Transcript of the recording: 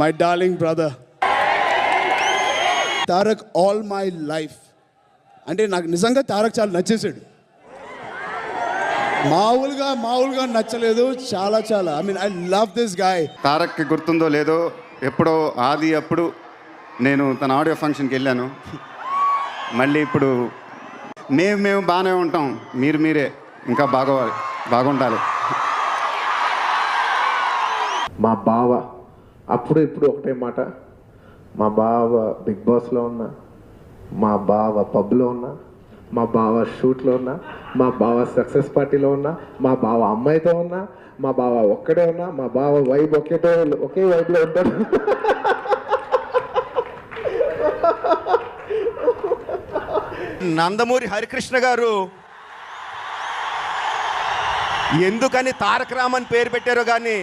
My darling brother Tarak all my life. అంటే నాకు నిజంగా తారక్ చాలా నచ్చేసాడు. మామూలుగా నచ్చలేదు, చాలా I mean I love this guy. తారక్కి గుర్తుందో లేదో, ఎప్పుడో అప్పుడు నేను తన ఆడియో ఫంక్షన్కి వెళ్ళాను. మళ్ళీ ఇప్పుడు మేము బాగానే ఉంటాం, మీరే ఇంకా బాగుండాలి. మా బావ అప్పుడు ఇప్పుడు ఒకటే మాట, మా బావ బిగ్ బాస్లో ఉన్నా, మా బావ పబ్లో ఉన్నా, మా బావ షూట్లో ఉన్నా, మా బావ సక్సెస్ పార్టీలో ఉన్నా, మా బావ అమ్మాయితో ఉన్నా, మా బావ ఒక్కడే ఉన్నా, మా బావ వైబ్ ఒకే వైబ్లో ఉంటాడు. నందమూరి హరికృష్ణ గారు ఎందుకని తారక రామన్ పేరు పెట్టారో కానీ